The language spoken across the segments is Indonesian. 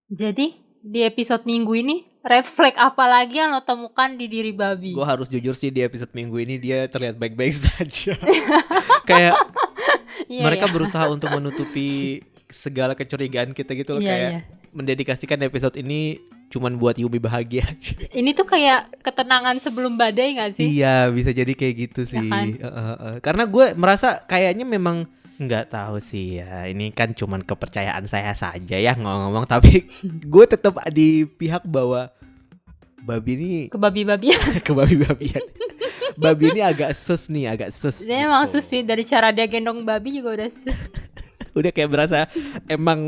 Jadi di episode minggu ini red flag apa lagi yang lo temukan di diri babi? Gue harus jujur sih, di episode minggu ini dia terlihat baik-baik saja. Kayak mereka berusaha untuk menutupi segala kecurigaan kita gitu loh. Kayak mendedikasikan episode ini cuman buat Yumi bahagia aja. Ini tuh kayak ketenangan sebelum badai gak sih? Iya, bisa jadi kayak gitu sih. Ya kan? Karena gue merasa kayaknya memang nggak tahu sih ya. Ini kan cuman kepercayaan saya saja ya ngomong-ngomong. Tapi gue tetap di pihak bahwa babi ini kebabi-babian. Kebabi-babian. Babi ini agak sus nih, agak sus. Dia emang sus sih, dari cara dia gendong babi juga udah sus. Udah kayak berasa emang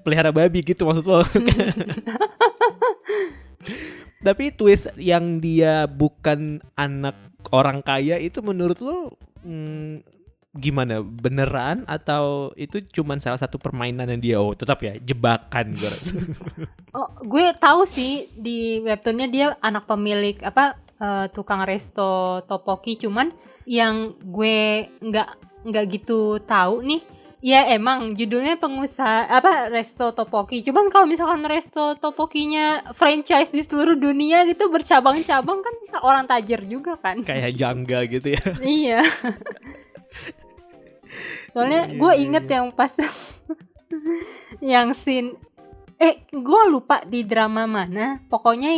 pelihara babi gitu maksud lo. Tapi twist yang dia bukan anak orang kaya itu menurut lo gimana? Beneran atau itu cuman salah satu permainan yang dia tetap ya jebakan gue rasa. Gue tahu sih di webtoonnya dia anak pemilik tukang resto topoki, cuman yang gue nggak gitu tahu nih. Ya emang judulnya pengusaha resto topoki. Cuman kalau misalkan resto topokinya franchise di seluruh dunia gitu bercabang-cabang kan orang tajir juga kan. Kayak jangga gitu ya. Iya. Soalnya gue inget yang pas yang scene gue lupa di drama mana. Pokoknya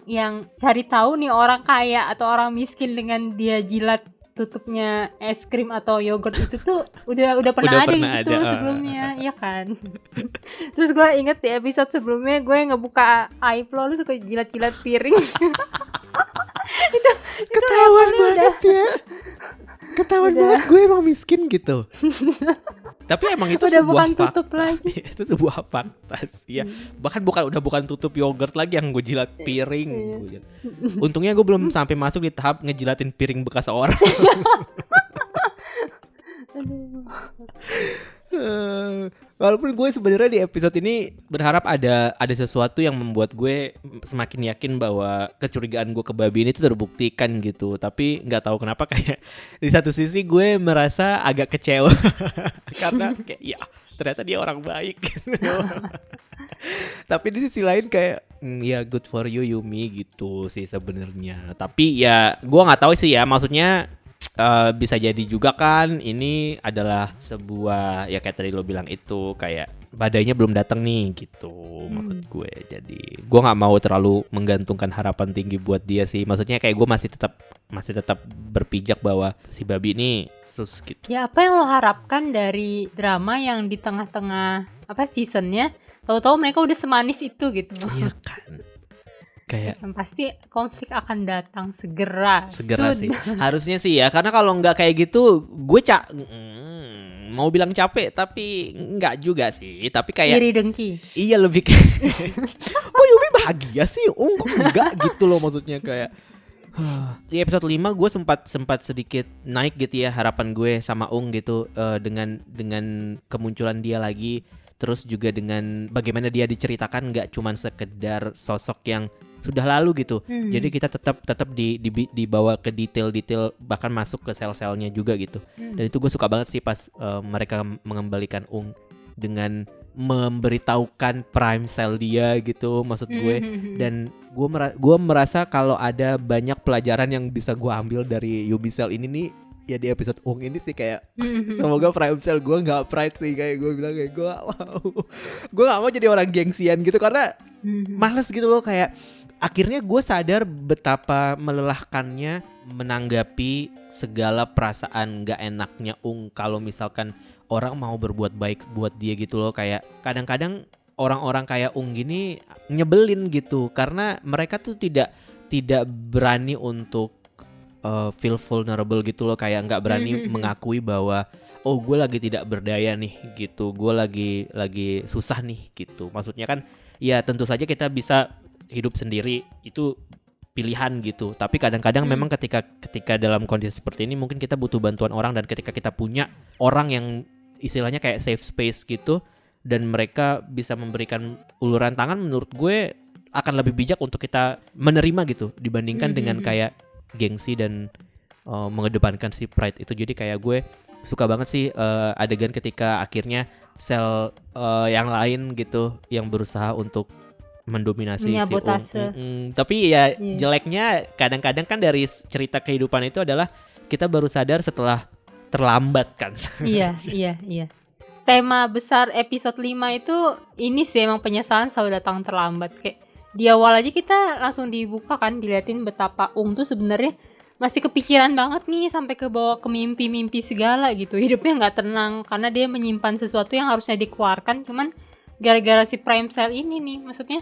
yang cari tahu nih orang kaya atau orang miskin dengan dia jilat tutupnya es krim atau yogurt itu tuh udah pernah gitu sebelumnya, ya kan. Terus gue inget di episode sebelumnya gue ngebuka aib lu suka jilat-jilat piring. itu ketahuan banget ya. Ketahuan banget gue emang miskin gitu. Tapi emang itu udah sebuah bukan fakta. tutup lagi. Itu sebuah fakta sih ya. Bahkan bukan tutup yogurt lagi yang gue jilat piring. Untungnya gue belum sampai masuk di tahap ngejilatin piring bekas orang. Walaupun gue sebenarnya di episode ini berharap ada sesuatu yang membuat gue semakin yakin bahwa kecurigaan gue ke babi ini tuh terbuktikan gitu. Tapi nggak tahu kenapa kayak di satu sisi gue merasa agak kecewa karena kayak ya ternyata dia orang baik. Tapi di sisi lain kayak ya good for you Yumi gitu sih sebenarnya. Tapi ya gue nggak tahu sih ya, maksudnya bisa jadi juga kan ini adalah sebuah ya kayak tadi lo bilang itu kayak badainya belum datang nih gitu maksud gue. Jadi gue nggak mau terlalu menggantungkan harapan tinggi buat dia sih. Maksudnya kayak gue masih tetap berpijak bahwa si babi ini sus gitu. Ya apa yang lo harapkan dari drama yang di tengah-tengah seasonnya tahu-tahu mereka udah semanis itu gitu. Iya kan. Kayak pasti konflik akan datang segera sih harusnya sih ya, karena kalau nggak kayak gitu gue mau bilang capek tapi nggak juga sih, tapi kayak iri dengki. Iya lebih kayak kok Yumi bahagia sih kok enggak gitu loh, maksudnya kayak di episode 5 gue sempat sedikit naik gitu ya harapan gue sama gitu dengan kemunculan dia lagi. Terus juga dengan bagaimana dia diceritakan nggak cuman sekedar sosok yang sudah lalu gitu. Jadi kita tetap dibawa ke detail-detail, bahkan masuk ke sel-selnya juga gitu. Dan itu gue suka banget sih pas mereka mengembalikan dengan memberitahukan prime cell dia gitu, maksud gue. Dan gue merasa kalau ada banyak pelajaran yang bisa gue ambil dari Yumi Cell ini nih ya di episode ini sih, kayak semoga prime cell gue nggak pride sih, kayak gue bilang kayak gue nggak mau jadi orang gengsian gitu karena males gitu loh. Kayak akhirnya gue sadar betapa melelahkannya menanggapi segala perasaan nggak enaknya kalau misalkan orang mau berbuat baik buat dia gitu loh. Kayak kadang-kadang orang-orang kayak gini nyebelin gitu karena mereka tuh tidak berani untuk feel vulnerable gitu loh, kayak nggak berani mengakui bahwa gue lagi tidak berdaya nih gitu, gue lagi susah nih gitu. Maksudnya kan ya tentu saja kita bisa hidup sendiri, itu pilihan gitu, tapi kadang-kadang memang ketika dalam kondisi seperti ini mungkin kita butuh bantuan orang, dan ketika kita punya orang yang istilahnya kayak safe space gitu dan mereka bisa memberikan uluran tangan, menurut gue akan lebih bijak untuk kita menerima gitu dibandingkan dengan kayak gengsi dan mengedepankan si pride itu. Jadi kayak gue suka banget sih adegan ketika akhirnya sel yang lain gitu yang berusaha untuk mendominasi si Menyabotase. Tapi ya Iya. jeleknya kadang-kadang kan dari cerita kehidupan itu adalah kita baru sadar setelah terlambat kan. Iya. Tema besar episode 5 itu ini sih emang penyesalan selalu datang terlambat. Kayak di awal aja kita langsung dibuka kan, diliatin betapa tuh sebenarnya masih kepikiran banget nih sampai ke bawah ke mimpi-mimpi segala gitu. Hidupnya nggak tenang karena dia menyimpan sesuatu yang harusnya dikeluarkan, cuman gara-gara si prime cell ini nih, maksudnya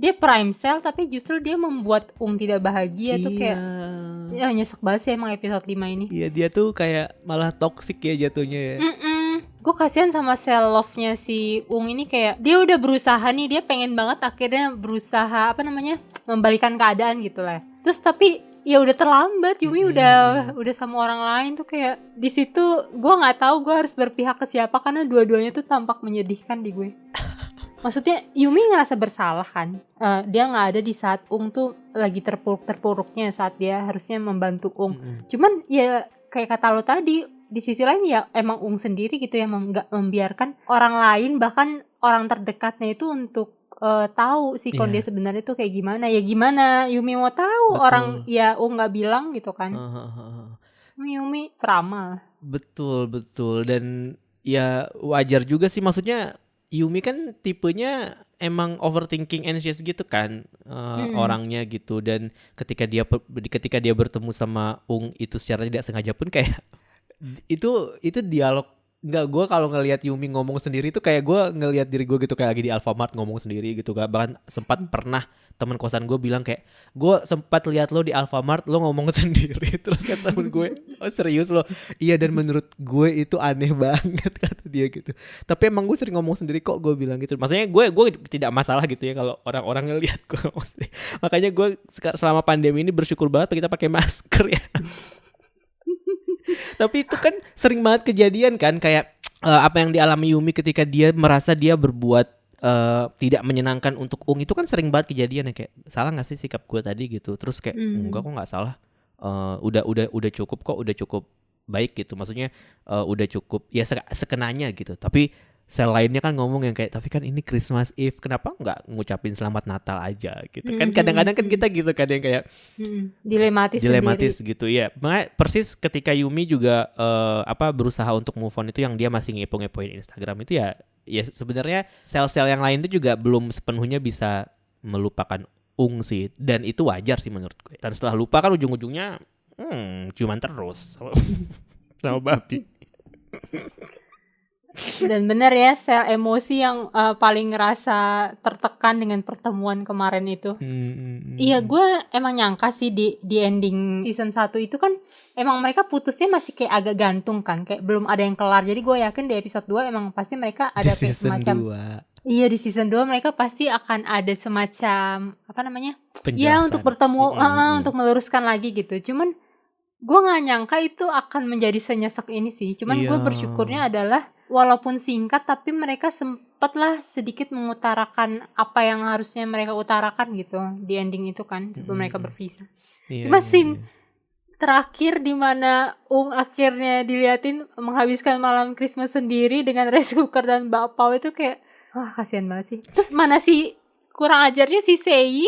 dia prime cell tapi justru dia membuat tidak bahagia tuh kayak ya nyesek banget sih emang episode 5 ini. Iya, dia tuh kayak malah toksik ya jatuhnya ya. Gue kasihan sama sel love-nya si ini, kayak dia udah berusaha nih, dia pengen banget akhirnya berusaha membalikan keadaan gitu lah. Terus tapi ya udah terlambat, Yumi udah sama orang lain tuh, kayak di situ gue nggak tahu gue harus berpihak ke siapa karena dua-duanya tuh tampak menyedihkan di gue. Maksudnya Yumi ngerasa bersalah kan, dia nggak ada di saat tuh lagi terpuruknya saat dia harusnya membantu Cuman ya kayak kata lo tadi, di sisi lain ya emang sendiri gitu yang nggak membiarkan orang lain, bahkan orang terdekatnya itu untuk tahu si kondisi sebenarnya itu kayak gimana. Ya gimana Yumi mau tahu. Betul. Orang ya nggak bilang gitu kan. Yumi peramal. Betul dan ya wajar juga sih, maksudnya Yumi kan tipenya emang overthinking, anxious gitu kan orangnya gitu, dan ketika dia bertemu sama itu secara tidak sengaja pun kayak itu dialog. Enggak, gue kalau ngelihat Yumi ngomong sendiri tuh kayak gue ngelihat diri gue gitu, kayak lagi di Alfamart ngomong sendiri gitu kan. Bahkan sempat pernah teman kosan gue bilang kayak, gue sempat lihat lo di Alfamart lo ngomong sendiri. Terus kata temen gue, oh serius lo? Iya, dan menurut gue itu aneh banget kata dia gitu. Tapi emang gue sering ngomong sendiri kok, gue bilang gitu. Maksudnya gue tidak masalah gitu ya kalau orang-orang ngelihat gue ngomong sendiri. Makanya gue selama pandemi ini bersyukur banget kita pakai masker ya. Tapi itu kan sering banget kejadian kan, kayak apa yang dialami Yumi ketika dia merasa dia berbuat tidak menyenangkan untuk itu kan sering banget kejadian ya, kayak salah nggak sih sikap gue tadi gitu. Terus kayak enggak kok, nggak salah, udah cukup kok, udah cukup baik gitu, maksudnya udah cukup ya sekenanya gitu. Tapi sel lainnya kan ngomong yang kayak, tapi kan ini Christmas Eve, kenapa nggak ngucapin Selamat Natal aja gitu kan. Kadang-kadang kan kita gitu kan yang kayak dilematis gitu ya. Makanya persis ketika Yumi juga berusaha untuk move on itu, yang dia masih ngepo-ngepoin Instagram itu ya sebenarnya sel-sel yang lain itu juga belum sepenuhnya bisa melupakan sih, dan itu wajar sih menurut gue. Dan setelah lupa kan ujung-ujungnya cuman terus sama babi. Dan benar ya, sel emosi yang paling ngerasa tertekan dengan pertemuan kemarin itu. Iya, gue emang nyangka sih di ending season 1 itu kan emang mereka putusnya masih kayak agak gantung kan, kayak belum ada yang kelar. Jadi gue yakin di episode 2 emang pasti mereka ada kayak semacam 2. Iya, di season 2 mereka pasti akan ada semacam penjelasan. Ya untuk bertemu, untuk meluruskan lagi gitu. Cuman gue gak nyangka itu akan menjadi senyesek ini sih. Cuman gue bersyukurnya adalah walaupun singkat tapi mereka sempatlah sedikit mengutarakan apa yang harusnya mereka utarakan gitu di ending itu kan, sebelum mereka berpisah. Cuma scene terakhir di mana akhirnya diliatin menghabiskan malam Christmas sendiri dengan rice cooker dan bakpao itu kayak kasihan banget sih. Terus mana sih kurang ajarnya si Sei.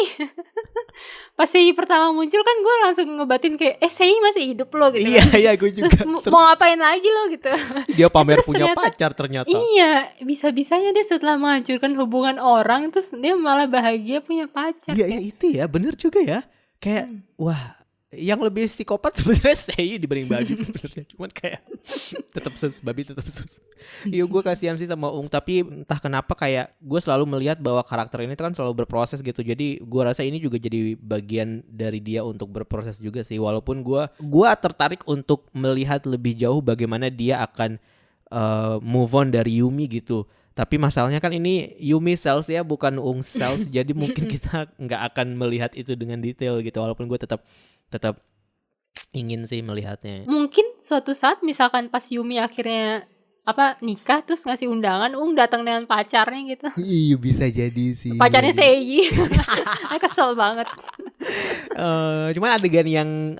Pas Sei pertama muncul kan gue langsung ngebatin kayak Sei masih hidup lo gitu. Iya gue juga. Terus mau ngapain lagi lo gitu. Dia pamer punya pacar ternyata. Iya, bisa-bisanya dia setelah menghancurkan hubungan orang terus dia malah bahagia punya pacar. Iya itu ya, bener juga ya. Kayak wah, yang lebih psikopat sebenarnya Sei dibanding babi sebenarnya. Cuman kayak babi tetap sus. Iya, gue kasihan sih sama tapi entah kenapa kayak gue selalu melihat bahwa karakter ini kan selalu berproses gitu. Jadi gue rasa ini juga jadi bagian dari dia untuk berproses juga sih. Walaupun gue tertarik untuk melihat lebih jauh bagaimana dia akan move on dari Yumi gitu. Tapi masalahnya kan ini Yumi cells ya, bukan cells. Jadi mungkin kita nggak akan melihat itu dengan detail gitu. Walaupun gue tetap ingin sih melihatnya. Mungkin suatu saat misalkan pas Yumi akhirnya nikah terus ngasih undangan, datang dengan pacarnya gitu. Iya, bisa jadi sih. Pacarnya Sei. Kesel banget. Cuman adegan yang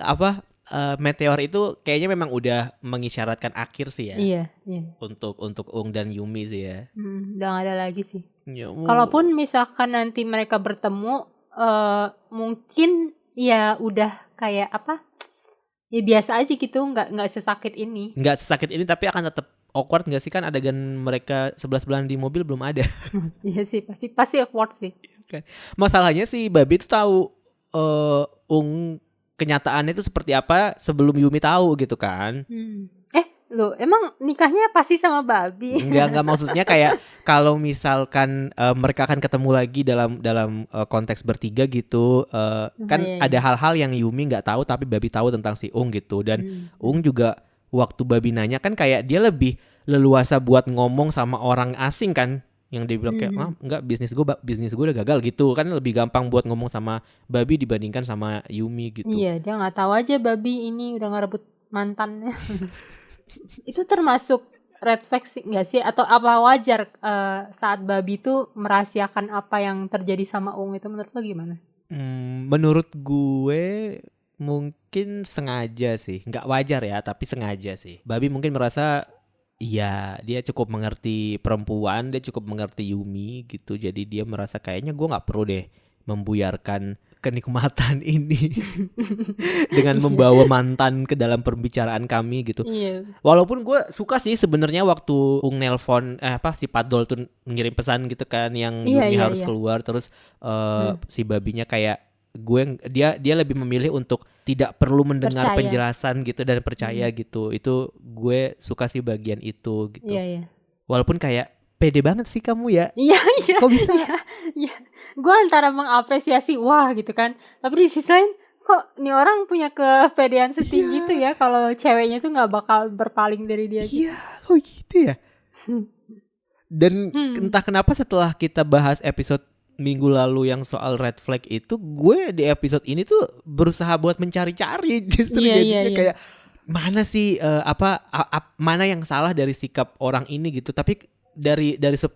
meteor itu kayaknya memang udah mengisyaratkan akhir sih ya. Iya. Untuk Ung dan Yumi sih ya. Udah gak ada lagi sih. Ya, Kalaupun misalkan nanti mereka bertemu, mungkin ya udah kayak apa? Ya biasa aja gitu, nggak sesakit ini. nggak sesakit ini tapi akan tetap awkward nggak sih, kan adegan mereka sebelah-sebelahan di mobil belum ada. Iya sih, pasti awkward sih. Masalahnya si Babi tuh tahu Ung kenyataannya itu seperti apa sebelum Yumi tahu gitu kan. Loh, emang nikahnya pasti sama babi? Enggak maksudnya kayak kalau misalkan mereka akan ketemu lagi dalam konteks bertiga gitu, kan iya. ada hal-hal yang Yumi nggak tahu tapi Babi tahu tentang si Ung gitu, dan Ung juga waktu Babi nanya kan kayak dia lebih leluasa buat ngomong sama orang asing kan, yang dia bilang kayak enggak, bisnis gue udah gagal gitu kan, lebih gampang buat ngomong sama Babi dibandingkan sama Yumi gitu. Iya, dia nggak tahu aja babi ini udah ngerebut mantannya. Itu termasuk red flag sih nggak sih? Atau apa wajar saat babi tuh merahasiakan apa yang terjadi sama Ung itu, menurut lo gimana? Menurut gue mungkin sengaja sih, nggak wajar ya, tapi sengaja sih. Babi mungkin merasa iya dia cukup mengerti perempuan, dia cukup mengerti Yumi gitu, jadi dia merasa kayaknya gue nggak perlu deh membuyarkan kenikmatan ini dengan membawa mantan ke dalam pembicaraan kami gitu. Iya. Walaupun gue suka sih sebenarnya waktu Ung nelpon si Padol tuh ngirim pesan gitu kan, yang Yumi harus keluar, terus si babinya kayak dia lebih memilih untuk tidak perlu mendengar penjelasan gitu dan percaya gitu. Itu gue suka sih bagian itu gitu. Iya. Walaupun kayak pede banget sih kamu ya. Iya. Kok bisa? Iya. Gue antara mengapresiasi wah gitu kan, tapi di sisi lain kok nih orang punya kepedean setinggi itu ya, kalau ceweknya tuh nggak bakal berpaling dari dia. Iya, kok gitu ya. Dan entah kenapa setelah kita bahas episode minggu lalu yang soal red flag itu, gue di episode ini tuh berusaha buat mencari-cari justru jadinya kayak mana sih mana yang salah dari sikap orang ini gitu. Tapi dari 10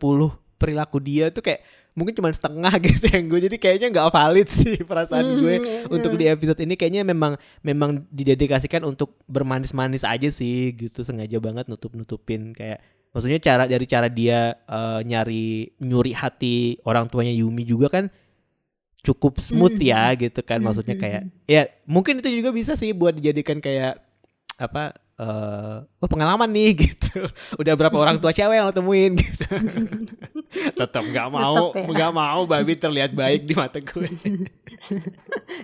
perilaku dia tuh kayak mungkin cuma setengah gitu yang gue, jadi kayaknya nggak valid sih perasaan gue untuk di episode ini. Kayaknya memang didedikasikan untuk bermanis-manis aja sih gitu, sengaja banget nutupin kayak, maksudnya cara dia nyuri hati orang tuanya Yumi juga kan cukup smooth ya gitu kan, maksudnya kayak ya mungkin itu juga bisa sih buat dijadikan kayak pengalaman nih gitu. Udah berapa orang tua cewek yang lo temuin gitu. Tetap nggak mau babi terlihat baik di mata gue.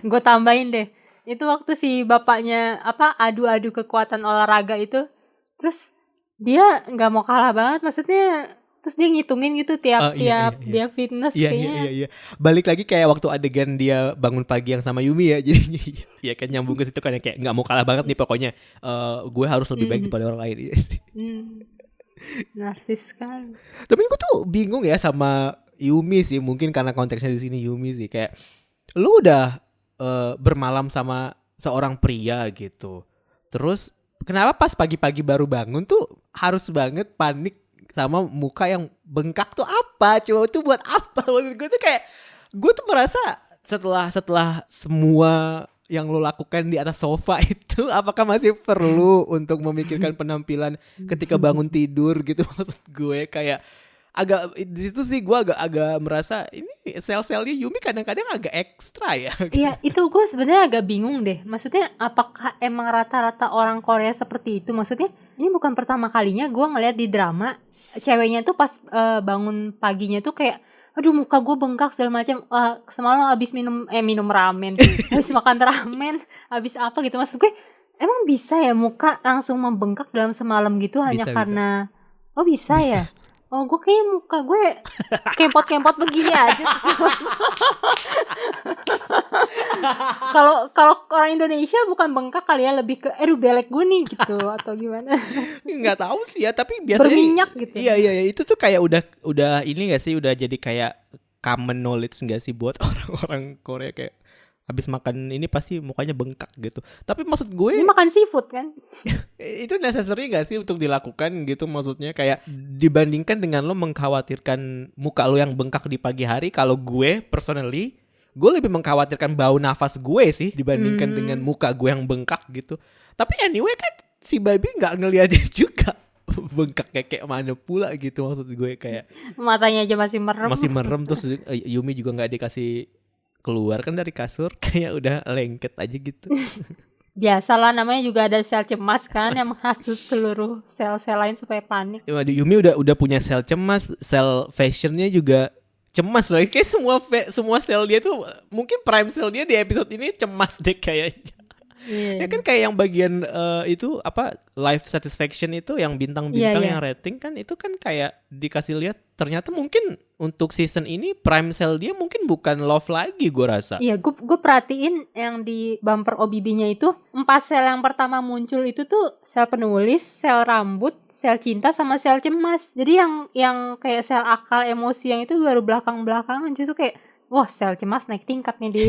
Gue tambahin deh, itu waktu si bapaknya adu-adu kekuatan olahraga itu, terus dia nggak mau kalah banget, maksudnya terus dia ngitungin gitu tiap dia fitness kayaknya. Iya. Balik lagi kayak waktu adegan dia bangun pagi yang sama Yumi ya, jadi ya kan nyambung ke situ kan, kayak nggak mau kalah banget nih pokoknya, gue harus lebih baik daripada orang lain. Narsis kan. Tapi gue tuh bingung ya sama Yumi sih, mungkin karena konteksnya di sini Yumi sih, kayak lu udah bermalam sama seorang pria gitu, terus kenapa pas pagi-pagi baru bangun tuh harus banget panik sama muka yang bengkak tuh apa? Coba tuh buat apa? Maksud gue tuh kayak, gue tuh merasa setelah semua yang lo lakukan di atas sofa itu, apakah masih perlu untuk memikirkan penampilan ketika bangun tidur gitu? Maksud gue kayak agak di situ sih gue agak merasa ini sel-selnya Yumi kadang-kadang agak ekstra ya. Iya, itu gue sebenarnya agak bingung deh. Maksudnya apakah emang rata-rata orang Korea seperti itu? Maksudnya ini bukan pertama kalinya gue ngeliat di drama ceweknya tuh pas bangun paginya tuh kayak, aduh muka gue bengkak segala macam, semalam abis minum ramen, habis makan ramen, habis apa gitu. Maksud gue emang bisa ya muka langsung membengkak dalam semalam gitu hanya karena bisa ya. Oh, gue kayaknya muka gue kempot-kempot begini aja. Kalau orang Indonesia bukan bengkak kali ya, lebih ke belek gue nih gitu atau gimana? Nggak tahu sih ya, tapi biasanya berminyak gitu. Iya itu tuh kayak udah ini nggak sih, udah jadi kayak common knowledge nggak sih buat orang-orang Korea, kayak habis makan ini pasti mukanya bengkak gitu. Tapi maksud gue ini makan seafood kan? Itu necessary gak sih untuk dilakukan gitu? Maksudnya kayak dibandingkan dengan lo mengkhawatirkan muka lo yang bengkak di pagi hari, kalau gue personally gue lebih mengkhawatirkan bau nafas gue sih dibandingkan dengan Hmm. muka gue yang bengkak gitu. Tapi anyway kan si baby nggak ngeliatin juga bengkak kayak mana pula gitu, maksud gue kayak Matanya aja masih merem. masih merem. Terus Yumi juga nggak dikasih keluar kan dari kasur, kayak udah lengket aja gitu. Biasalah, namanya juga ada sel cemas kan yang menghasut seluruh sel-sel lain supaya panik. Yumi udah punya sel cemas, sel fashionnya juga cemas lagi. Kayak semua sel dia tuh mungkin prime sel dia di episode ini cemas deh kayaknya. Ya kan kayak yang bagian itu apa life satisfaction itu yang bintang-bintang Iya. yang rating kan itu kan kayak dikasih lihat ternyata mungkin untuk season ini prime cell dia mungkin bukan love lagi gue rasa. Iya, gue perhatiin yang di bumper OBB-nya itu 4 sel yang pertama muncul itu tuh sel penulis, sel rambut, sel cinta sama sel cemas. Jadi yang kayak sel akal emosi yang itu baru belakang-belakangan, justru kayak wah sel cemas naik tingkat nih di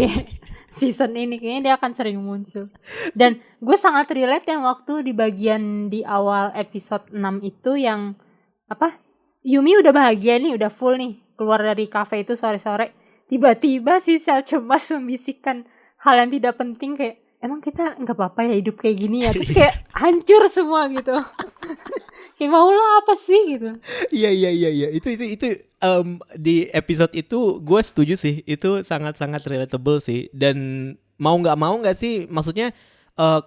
season ini, kayaknya dia akan sering muncul. Dan gue sangat relate yang waktu di bagian di awal episode 6 itu yang apa? Yumi udah bahagia nih, udah full nih keluar dari kafe itu sore-sore. Tiba-tiba si sel cemas membisikkan hal yang tidak penting kayak emang kita nggak apa-apa ya hidup kayak gini ya. Terus kayak hancur semua gitu. Kayak mau lo apa sih gitu. Iya. Itu di episode itu gue setuju sih. Itu sangat-sangat relatable sih. Dan mau nggak sih, maksudnya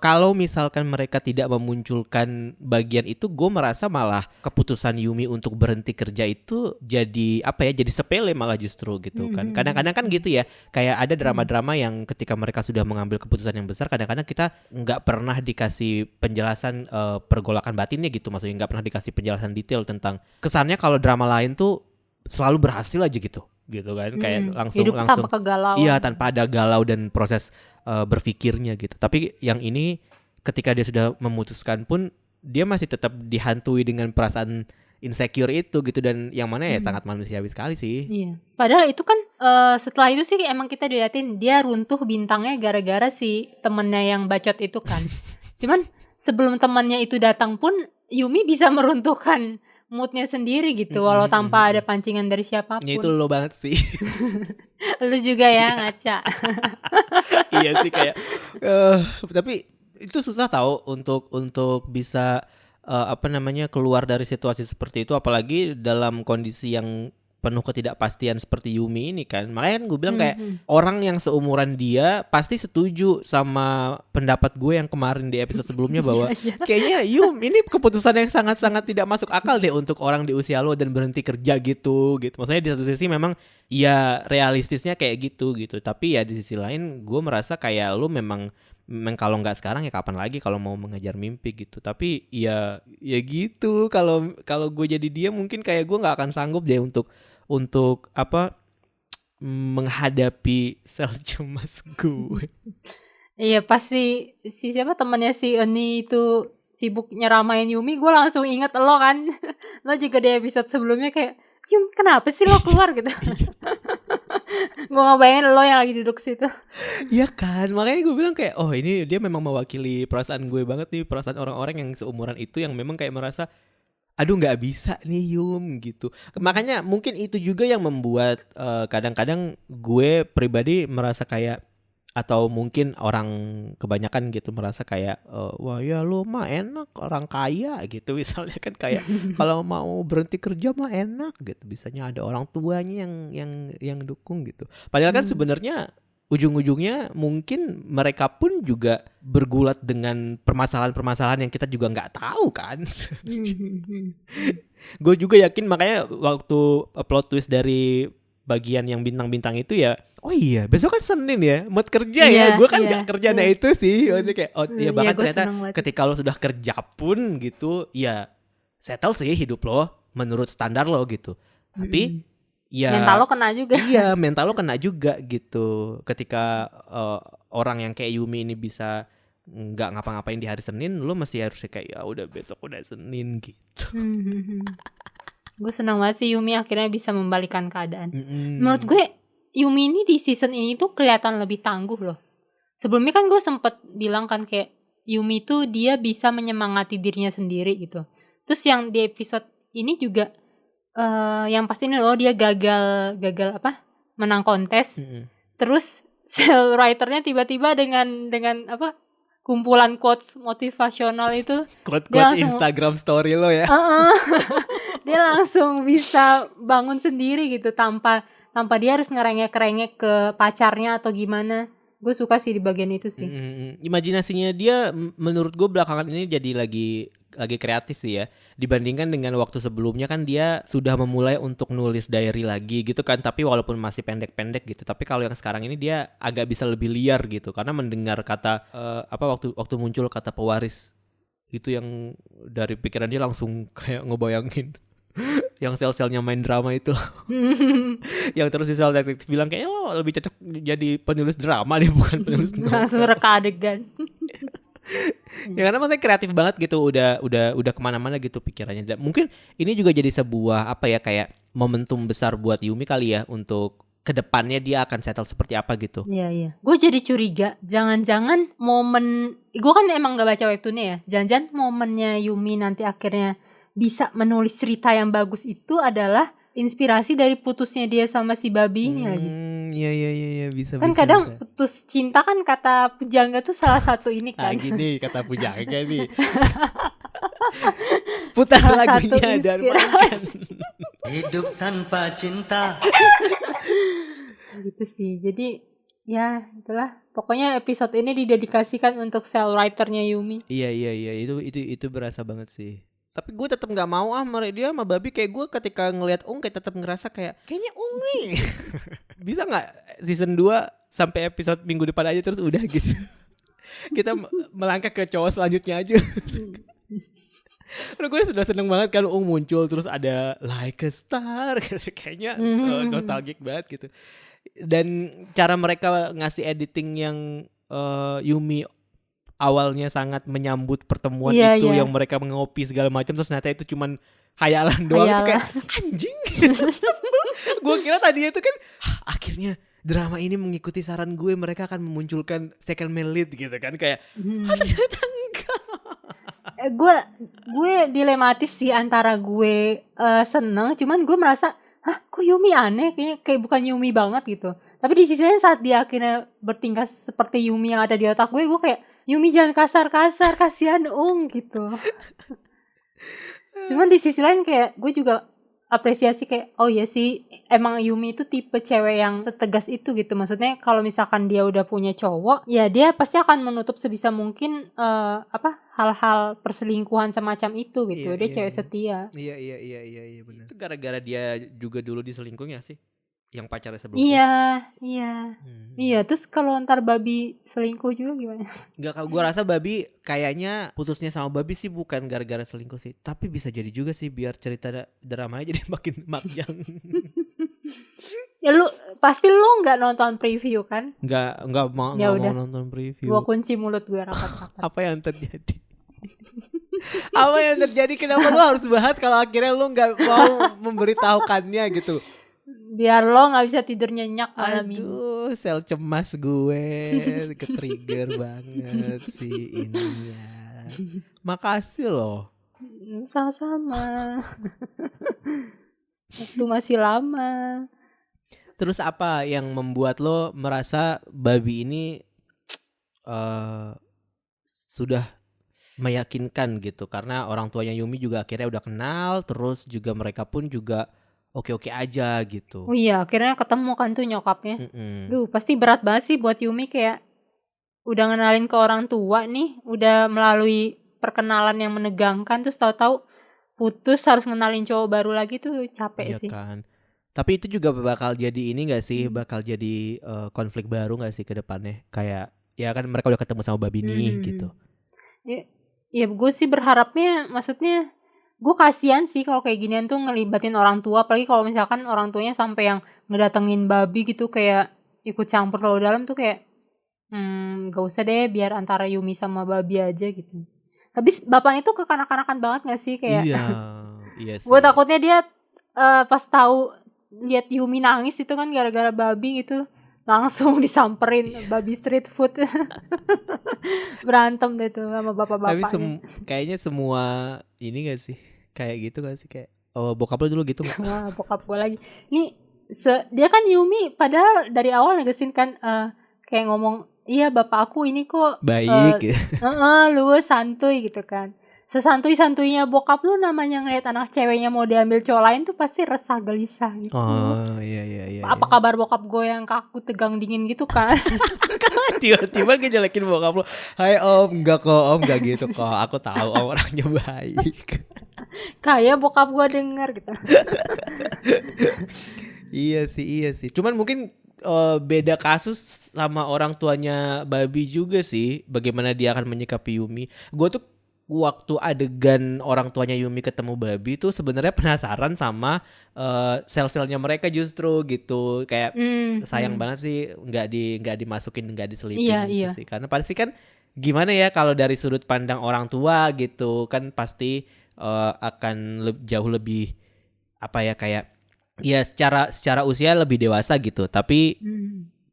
kalau misalkan mereka tidak memunculkan bagian itu, gue merasa malah keputusan Yumi untuk berhenti kerja itu jadi apa ya? Jadi sepele malah justru gitu kan. Kadang-kadang kan gitu ya. Kayak ada drama-drama yang ketika mereka sudah mengambil keputusan yang besar, kadang-kadang kita nggak pernah dikasih penjelasan pergolakan batinnya gitu. Maksudnya nggak pernah dikasih penjelasan detail tentang kesannya kalau drama lain tuh selalu berhasil aja gitu kan, kayak langsung Hidup tanpa kegalauan. iya, tanpa ada galau dan proses berpikirnya gitu. Tapi yang ini ketika dia sudah memutuskan pun dia masih tetap dihantui dengan perasaan insecure itu gitu, dan yang mana ya sangat manusiawi sekali sih. Iya. Padahal itu kan setelah itu sih emang kita diliatin dia runtuh bintangnya gara-gara si temennya yang bacot itu kan. Cuman sebelum temannya itu datang pun Yumi bisa meruntuhkan moodnya sendiri gitu, walau tanpa ada pancingan dari siapapun. Ya itu lo banget sih. Lu juga ya ngaca. Iya sih kayak tapi itu susah tahu untuk bisa keluar dari situasi seperti itu, apalagi dalam kondisi yang penuh ketidakpastian seperti Yumi ini kan. Makanya kan gue bilang kayak orang yang seumuran dia pasti setuju sama pendapat gue yang kemarin di episode sebelumnya bahwa kayaknya Yum ini keputusan yang sangat-sangat tidak masuk akal deh untuk orang di usia lo dan berhenti kerja gitu. Maksudnya di satu sisi memang ya realistisnya kayak gitu. Tapi ya di sisi lain gue merasa kayak lo memang kalau nggak sekarang ya kapan lagi kalau mau mengejar mimpi gitu. Tapi ya gitu, kalau gue jadi dia mungkin kayak gue nggak akan sanggup deh untuk menghadapi sel cemas gue. Iya, pasti si siapa temannya si Eni itu sibuk nyeramain Yumi, gue langsung inget lo kan. Lo juga di episode sebelumnya kayak Yum kenapa sih lo keluar gitu. Gue ngebayangin lo yang lagi duduk situ. Iya kan, makanya gue bilang kayak oh ini dia memang mewakili perasaan gue banget nih, perasaan orang-orang yang seumuran itu yang memang kayak merasa aduh nggak bisa nih Yum gitu. Makanya mungkin itu juga yang membuat kadang-kadang gue pribadi merasa kayak, atau mungkin orang kebanyakan gitu merasa kayak wah ya lo mah enak orang kaya gitu misalnya kan, kayak kalau mau berhenti kerja mah enak gitu, bisanya ada orang tuanya yang dukung gitu. Padahal kan sebenarnya ujung-ujungnya mungkin mereka pun juga bergulat dengan permasalahan-permasalahan yang kita juga nggak tahu kan. Gue juga yakin, makanya waktu plot twist dari bagian yang bintang-bintang itu ya, oh iya besok kan Senin ya, mood kerja ya, gue kan nggak kerja. Nah itu sih maksudnya kayak oh iya, bahkan ternyata ketika lo sudah kerja pun gitu ya settle sih hidup lo menurut standar lo gitu. Tapi ya mental lo kena juga. Iya, mental lo kena juga gitu. Ketika orang yang kayak Yumi ini bisa nggak ngapa-ngapain di hari Senin, lo masih harus kayak ya udah besok udah Senin gitu. Gue senang banget sih Yumi akhirnya bisa membalikan keadaan. Menurut gue Yumi ini di season ini tuh kelihatan lebih tangguh loh. Sebelumnya kan gue sempet bilang kan kayak Yumi tuh dia bisa menyemangati dirinya sendiri gitu. Terus yang di episode ini juga yang pasti ini loh dia gagal apa? Menang kontes. Terus sale writernya tiba-tiba dengan apa kumpulan quotes motivasional itu Quote-quote Instagram story lo ya. Dia langsung bisa bangun sendiri gitu tanpa dia harus ngerengek-rengek ke pacarnya atau gimana. Gue suka sih di bagian itu sih. Imajinasinya dia menurut gue belakangan ini jadi lagi kreatif sih ya. Dibandingkan dengan waktu sebelumnya kan dia sudah memulai untuk nulis diary lagi gitu kan. Tapi walaupun masih pendek-pendek gitu. Tapi kalau yang sekarang ini dia agak bisa lebih liar gitu. Karena mendengar kata waktu muncul kata pewaris itu yang dari pikiran dia langsung kayak ngebayangin yang sel-selnya main drama itu yang terus si sel detektif bilang kayak lo lebih cocok jadi penulis drama deh bukan penulis novel. Langsung reka adegan. Ya karena maksudnya kreatif banget gitu, udah kemana-mana gitu pikirannya. Dan mungkin ini juga jadi sebuah apa ya kayak momentum besar buat Yumi kali ya untuk kedepannya dia akan settle seperti apa gitu. Iya. Gue jadi curiga, jangan-jangan momen, gue kan emang gak baca webtoonnya ya, jangan-jangan momennya Yumi nanti akhirnya bisa menulis cerita yang bagus itu adalah inspirasi dari putusnya dia sama si babi ini lagi. Iya bisa. Kan kadang putus cinta kan kata pujangga tuh salah satu ini kan. Gini kata pujangga nih. Putar lagunya dan makan. Hidup tanpa cinta. Gitu sih. Jadi ya itulah. Pokoknya episode ini didedikasikan untuk sale writernya Yumi. Iya itu berasa banget sih. Tapi gue tetap nggak mau dia sama babi kayak gue ketika ngelihat kayak tetap ngerasa kayaknya nih bisa nggak season 2 sampai episode minggu depan aja terus udah gitu. Kita melangkah ke cowok selanjutnya aja. Gue sudah seneng banget kan muncul terus ada like a star kayaknya nostalgic banget gitu. Dan cara mereka ngasih editing yang Yumi awalnya sangat menyambut pertemuan itu yang mereka mengopi segala macam terus ternyata itu cuman hayalan doang itu kayak anjing. Gue kira tadinya itu kan akhirnya drama ini mengikuti saran gue, mereka akan memunculkan second male lead gitu kan kayak ternyata enggak. Gue dilematis sih antara gue seneng cuman gue merasa kok Yumi aneh, kayak bukan Yumi banget gitu. Tapi di sisi lain saat dia akhirnya bertingkah seperti Yumi yang ada di otak gue kayak Yumi jangan kasar-kasar, kasihan gitu. Cuman di sisi lain kayak gue juga apresiasi kayak oh ya sih emang Yumi itu tipe cewek yang setegas itu gitu. Maksudnya kalau misalkan dia udah punya cowok ya dia pasti akan menutup sebisa mungkin hal-hal perselingkuhan semacam itu gitu. Dia cewek setia. Iya benar. Itu gara-gara dia juga dulu diselingkuh ya sih? Yang pacarnya sebelumnya. Iya, terus kalau ntar babi selingkuh juga gimana? Enggak, gue rasa babi kayaknya putusnya sama babi sih bukan gara-gara selingkuh sih, tapi bisa jadi juga sih biar cerita dramanya jadi makin makjang. Ya pasti lu nggak nonton preview kan? Nggak mau nonton preview. Gua kunci mulut gue rapat-rapat. Apa yang terjadi? Apa yang terjadi? Kenapa lu harus bahas kalau akhirnya lu nggak mau memberitahukannya gitu? Biar lo gak bisa tidur nyenyak malam ini. Aduh, sel cemas gue ke-trigger banget sih ini ya. Makasih loh. Sama-sama. Waktu masih lama. Terus apa yang membuat lo merasa babi ini sudah meyakinkan gitu? Karena orang tuanya Yumi juga akhirnya udah kenal, terus juga mereka pun juga oke-oke aja gitu. Oh iya, akhirnya ketemu kan tuh nyokapnya. Duh, pasti berat banget sih buat Yumi kayak udah ngenalin ke orang tua nih, udah melalui perkenalan yang menegangkan, terus tahu-tahu putus harus ngenalin cowok baru lagi tuh capek iya sih. Kan. Tapi itu juga bakal jadi ini gak sih, bakal jadi konflik baru gak sih ke depannya? Kayak ya kan mereka udah ketemu sama babi nih gitu. Ya gue sih berharapnya, maksudnya gue kasihan sih kalau kayak ginian tuh ngelibatin orang tua, apalagi kalau misalkan orang tuanya sampai yang ngedatengin babi gitu kayak ikut campur terlalu dalam tuh kayak gak usah deh, biar antara Yumi sama babi aja gitu. Tapi bapaknya tuh kekanak-kanakan banget gak sih kayak iya sih. Gue takutnya dia pas tahu lihat Yumi nangis itu kan gara-gara babi gitu langsung disamperin babi street food. Berantem deh tuh sama bapak-bapaknya. Tapi kayaknya semua ini gak sih kayak gitu gak sih, kayak bokap lo dulu gitu gak? Wah, bokap gue lagi. Ini Dia kan Yumi padahal dari awal negesin kan kayak ngomong, iya bapak aku ini kok Baik gitu. lu santuy gitu kan. Sesantuy-santuinya bokap lu namanya ngeliat anak ceweknya mau diambil cowok lain tuh pasti resah gelisah gitu. Oh iya. Apa kabar bokap gue yang kaku tegang dingin gitu kan. Tiba-tiba ngejelekin bokap lo. Hai om, enggak kok om, enggak gitu kok. Aku tahu om orangnya baik. Kayak bokap gue denger gitu. Iya sih. Cuman mungkin beda kasus sama orang tuanya Babi juga sih. Bagaimana dia akan menyikapi Yumi. Gue tuh waktu adegan orang tuanya Yumi ketemu Babi tuh sebenarnya penasaran sama sel-selnya mereka justru gitu. Kayak sayang banget sih nggak dimasukin, nggak diselipin gitu sih. Karena pasti kan gimana ya kalau dari sudut pandang orang tua gitu kan pasti akan jauh lebih apa ya kayak ya secara usia lebih dewasa gitu. Tapi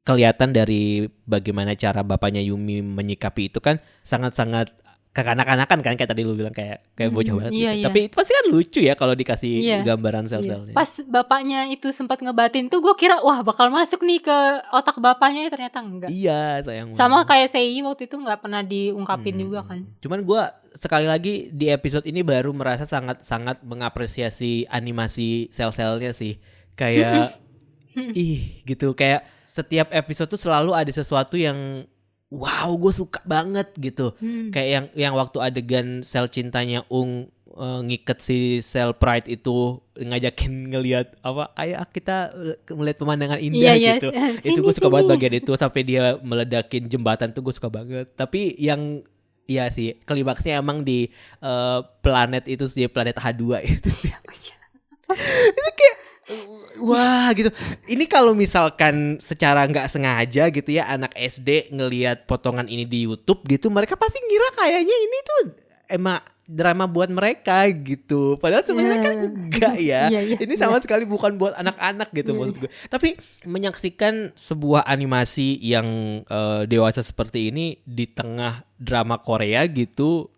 kelihatan dari bagaimana cara bapaknya Yumi menyikapi itu kan sangat-sangat kekanak-kanakan kan kayak tadi lu bilang kayak bocah banget gitu. Tapi itu pasti kan lucu ya kalau dikasih gambaran sel-selnya. Pas bapaknya itu sempat ngebatin tuh gue kira wah bakal masuk nih ke otak bapaknya, ternyata enggak. Iya, sayang banget. Sama kayak Sei waktu itu nggak pernah diungkapin juga kan. Cuman gue sekali lagi di episode ini baru merasa sangat-sangat mengapresiasi animasi sel-selnya sih. Kayak gitu, kayak setiap episode tuh selalu ada sesuatu yang wow, gue suka banget gitu. Kayak yang waktu adegan sel cintanya ngiket si sel pride itu ngajakin ngelihat apa, ayo kita melihat pemandangan indah gitu. Itu gue suka banget bagian itu sampai dia meledakin jembatan tuh gue suka banget. Tapi yang iya sih klimaksnya emang di planet itu sih, planet H2 itu sih. Itu kayak wah gitu. Ini kalau misalkan secara nggak sengaja gitu ya anak SD ngelihat potongan ini di YouTube gitu, mereka pasti ngira kayaknya ini tuh emang drama buat mereka gitu. Padahal sebenarnya kan enggak ya. Ini sama sekali bukan buat anak-anak gitu maksud gue. Tapi menyaksikan sebuah animasi yang dewasa seperti ini di tengah drama Korea gitu,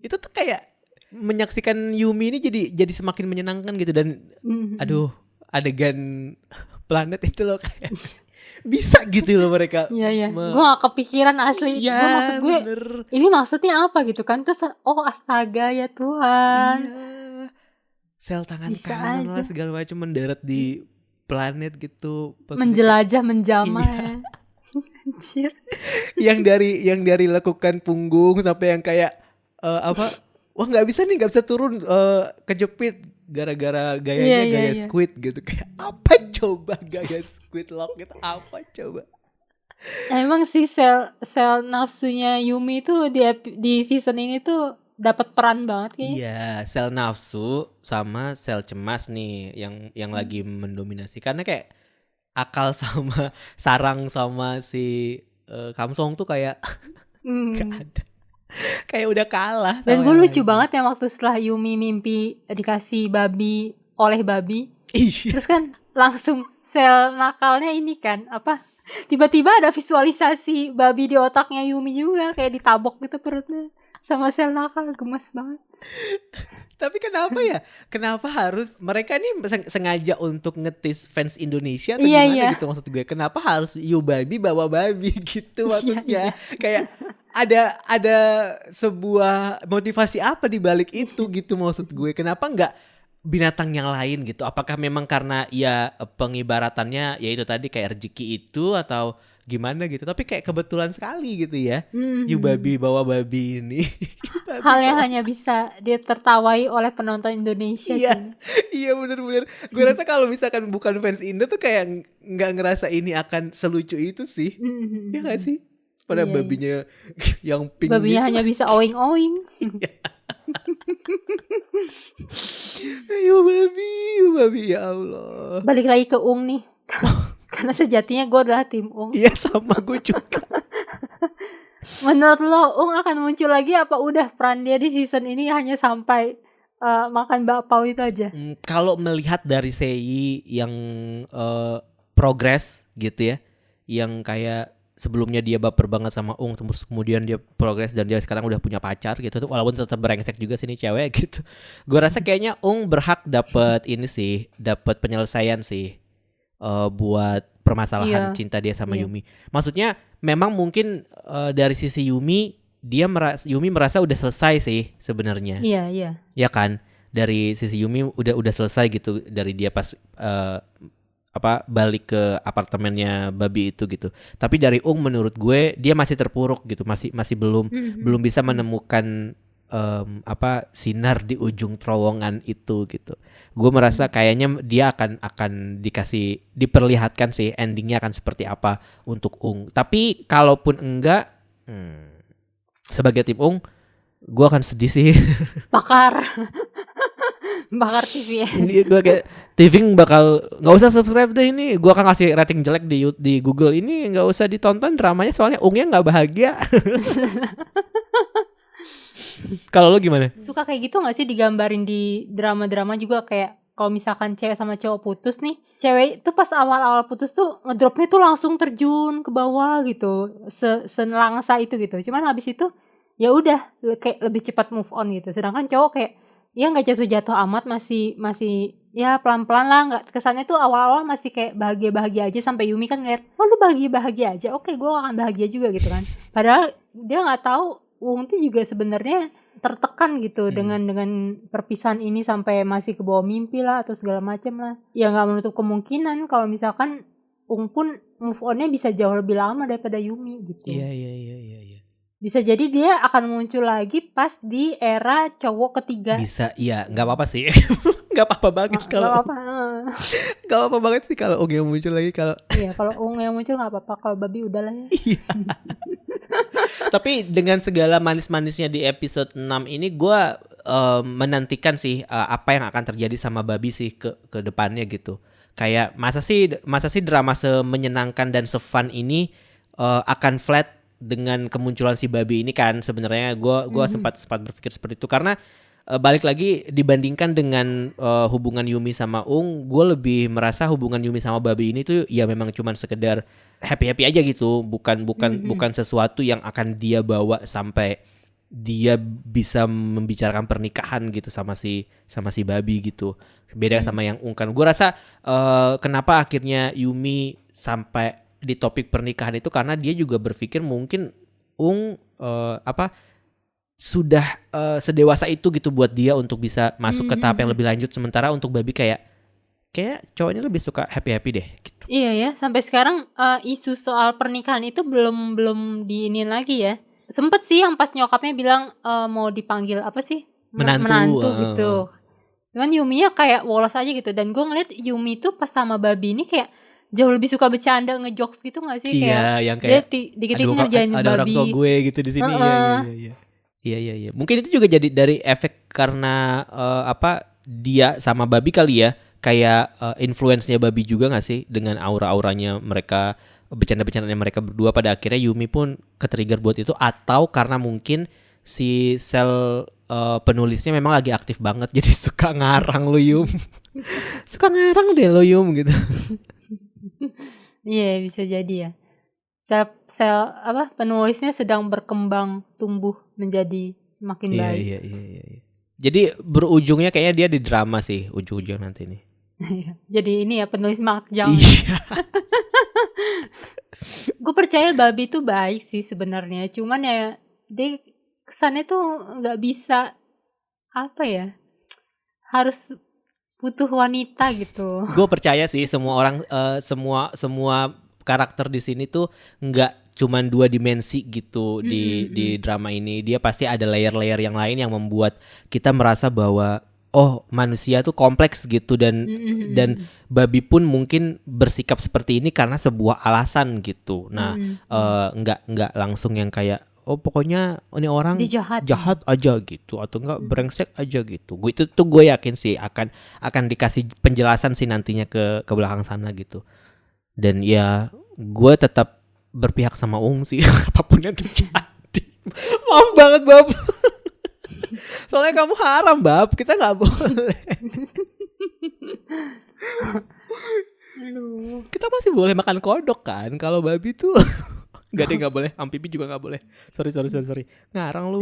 itu tuh kayak menyaksikan Yumi ini jadi semakin menyenangkan gitu. Dan aduh, adegan planet itu loh kayak bisa gitu loh mereka. Iya. Gue gak kepikiran asli. Iya, maksud gue bener. ini maksudnya apa gitu kan. Terus astaga ya Tuhan. Iya. Sel tangan Bisa kanan aja. lah segala macam mendarat di planet gitu. Menjelajah, menjamah ya. Anjir. yang dari lekukan punggung sampai yang kayak wah nggak bisa turun, kejepit gara-gara gayanya gaya squid gitu. Kayak apa coba gaya squid lock gitu, apa coba. Emang sih sel nafsunya Yumi tuh di season ini tuh dapat peran banget kayaknya. Iya, sel nafsu sama sel cemas nih yang lagi mendominasi. Karena kayak akal sama sarang sama si Kamsong tuh kayak gak ada. Kayak udah kalah. Dan gue lucu banget ya waktu setelah Yumi mimpi dikasih babi oleh babi. Iya. Terus kan langsung sel nakalnya ini kan apa? Tiba-tiba ada visualisasi babi di otaknya Yumi juga, kayak ditabok gitu perutnya. Sama sel nakal, gemes banget. Tapi kenapa ya? Kenapa harus mereka nih sengaja untuk ngetis fans Indonesia atau gimana gitu maksud gue? Kenapa harus babi bawa babi gitu maksudnya? Kayak ada sebuah motivasi apa di balik itu gitu maksud gue? Kenapa enggak binatang yang lain gitu? Apakah memang karena ya pengibaratannya ya itu tadi kayak rezeki itu atau gimana gitu? Tapi kayak kebetulan sekali gitu ya. Babi bawa babi ini. Hal yang hanya bisa ditertawai oleh penonton Indonesia sih. Iya benar-benar. Gue rasa kalau misalkan bukan fans Indo tuh kayak nggak ngerasa ini akan selucu itu sih. Ya nggak sih? Pada babinya yang pink. Babinya gitu. hanya bisa oing-oing. Ayo babi ya Allah. Balik lagi ke Ung nih. Karena sejatinya gue adalah tim Ung. Iya sama gue juga. Menurut lo Ung akan muncul lagi apa udah peran dia di season ini hanya sampai makan bakpao itu aja? Kalau melihat dari Sei yang progres gitu ya, yang kayak sebelumnya dia baper banget sama Ung, terus kemudian dia progres dan dia sekarang udah punya pacar gitu tuh, walaupun tetap brengsek juga sih nih cewek gitu. Gue rasa kayaknya Ung berhak dapat ini sih, dapat penyelesaian sih. buat permasalahan Iya. cinta dia sama Iya. Yumi. Maksudnya memang mungkin dari sisi Yumi Yumi merasa udah selesai sih sebenarnya. Iya. Ya kan? Dari sisi Yumi udah selesai gitu dari dia pas balik ke apartemennya babi itu gitu. Tapi dari Ung menurut gue dia masih terpuruk gitu, masih belum bisa menemukan sinar di ujung terowongan itu gitu. Gue merasa kayaknya dia akan diperlihatkan sih endingnya akan seperti apa untuk Ung. Tapi kalaupun enggak, sebagai tim Ung, gue akan sedih sih. Bakar TV ya. Gue kayak TV bakal nggak usah subscribe deh ini. Gue akan kasih rating jelek di Google ini, nggak usah ditonton dramanya soalnya Ungnya nggak bahagia. Kalau lo gimana? Suka kayak gitu gak sih digambarin di drama-drama juga, kayak kalau misalkan cewek sama cowok putus nih, cewek tuh pas awal-awal putus tuh ngedropnya tuh langsung terjun ke bawah gitu, senelangsa itu gitu. Cuman habis itu ya udah kayak lebih cepat move on gitu. Sedangkan cowok kayak ya nggak jatuh-jatuh amat, masih ya pelan-pelan lah, nggak, kesannya tuh awal-awal masih kayak bahagia-bahagia aja sampai Yumi kan ngeliat, oh lu bahagia-bahagia aja, oke gue akan bahagia juga gitu kan. Padahal dia nggak tahu Ung tuh juga sebenarnya tertekan gitu dengan perpisahan ini sampai masih ke bawah mimpi lah atau segala macam lah. Ya nggak menutup kemungkinan kalau misalkan Ung pun move onnya bisa jauh lebih lama daripada Yumi gitu. Iya. Bisa jadi dia akan muncul lagi pas di era cowok ketiga. Bisa, iya, nggak apa-apa sih. Nggak apa-apa banget kalau nggak apa-apa banget sih kalau Ung yang muncul lagi kalau. Iya, kalau Ung yang muncul nggak apa-apa, kalau babi udahlah ya. Iya. Tapi dengan segala manis-manisnya di episode 6 ini gue menantikan sih apa yang akan terjadi sama babi sih ke depannya gitu. Kayak masa sih drama semenyenangkan dan se-fun ini akan flat dengan kemunculan si babi ini kan. Sebenarnya gue sempat berpikir seperti itu karena balik lagi dibandingkan dengan hubungan Yumi sama Ung, gue lebih merasa hubungan Yumi sama babi ini tuh ya memang cuman sekedar happy aja gitu, bukan sesuatu yang akan dia bawa sampai dia bisa membicarakan pernikahan gitu sama si babi gitu. Beda sama yang Ung kan. Gue rasa kenapa akhirnya Yumi sampai di topik pernikahan itu karena dia juga berpikir mungkin Ung sudah sedewasa itu gitu buat dia untuk bisa masuk ke tahap yang lebih lanjut, sementara untuk babi kayak cowoknya lebih suka happy deh gitu. Iya ya, sampai sekarang isu soal pernikahan itu belum diinin lagi ya. Sempet sih yang pas nyokapnya bilang mau dipanggil apa sih? Menantu gitu. Cuman Yuminya kayak wolos aja gitu. Dan gue ngeliat Yumi tuh pas sama babi ini kayak jauh lebih suka bercanda, ngejokes gitu gak sih? Iya, yang kayak dia dikit-dikit ngerjain babi. Ada orang tua gue gitu di sini. Iya. Mungkin itu juga jadi dari efek karena dia sama babi kali ya. Kayak influence-nya babi juga gak sih dengan aura-auranya mereka, bercanda-bercandanya mereka berdua, pada akhirnya Yumi pun ketrigger buat itu, atau karena mungkin si sel penulisnya memang lagi aktif banget jadi suka ngarang lo Yum. Suka ngarang deh lo Yum gitu. Iya, bisa jadi ya. Sel penulisnya sedang berkembang, tumbuh menjadi semakin baik. Iya. Jadi berujungnya kayaknya dia di drama sih ujung-ujung nanti nih. Jadi ini ya penulis makjang. Iya. Gue percaya babi tuh baik sih sebenarnya, cuman ya dia kesannya tuh nggak bisa harus butuh wanita gitu. Gue percaya sih semua orang semua karakter di sini tuh nggak cuman 2 dimensi gitu di drama ini. Dia pasti ada layer-layer yang lain yang membuat kita merasa bahwa manusia tuh kompleks gitu, dan babi pun mungkin bersikap seperti ini karena sebuah alasan gitu. Nah, nggak langsung yang kayak pokoknya ini orang jahat aja gitu, atau enggak brengsek aja gitu. Gue yakin sih akan dikasih penjelasan sih nantinya ke belakang sana gitu. Dan ya gue tetap berpihak sama Ung sih apapun yang terjadi. Maaf banget Bab. Soalnya kamu haram Bab, kita nggak boleh. Kita masih boleh makan kodok kan, kalau babi tuh nggak boleh, amfibi juga nggak boleh. Sorry. Ngarang lu.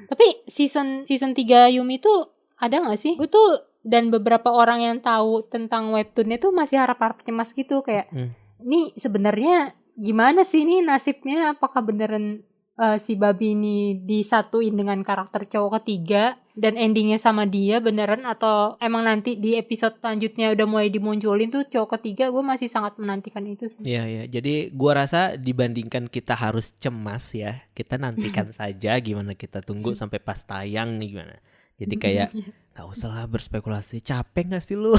Tapi season 3 Yumi tuh ada nggak sih? Gue tuh dan beberapa orang yang tahu tentang webtoonnya tuh masih harap-harap cemas gitu kayak ini sebenarnya gimana sih ini nasibnya, apakah beneran si babi ini disatuin dengan karakter cowok ketiga dan endingnya sama dia beneran, atau emang nanti di episode selanjutnya udah mulai dimunculin tuh cowok ketiga. Gue masih sangat menantikan itu sih. Iya. Jadi gua rasa dibandingkan kita harus cemas ya, kita nantikan saja gimana, kita tunggu sampai pas tayang nih gimana. Jadi kayak gak usah lah berspekulasi, capek gak sih lu?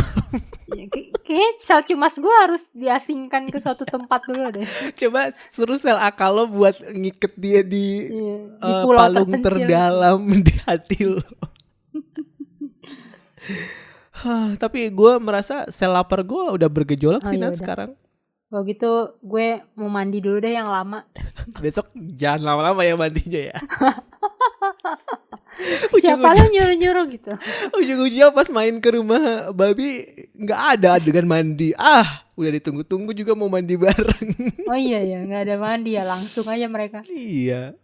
Ya, kayak sel cemas gue harus diasingkan ke suatu tempat dulu deh. Coba suruh sel akal lo buat ngiket dia di, Iya, di pulau palung terpencil. terdalam di hati lo. Tapi gue merasa sel lapar gue udah bergejolak Oh, sih ya Nat udah. sekarang. Kalau gitu gue mau mandi dulu deh yang lama. Besok jangan lama-lama ya mandinya ya. Siapa lo nyuruh-nyuruh gitu. Ujung-ujungnya pas main ke rumah babi nggak ada adegan mandi. Udah ditunggu-tunggu juga mau mandi bareng. Oh iya ya, nggak ada mandi ya, langsung aja mereka. Iya.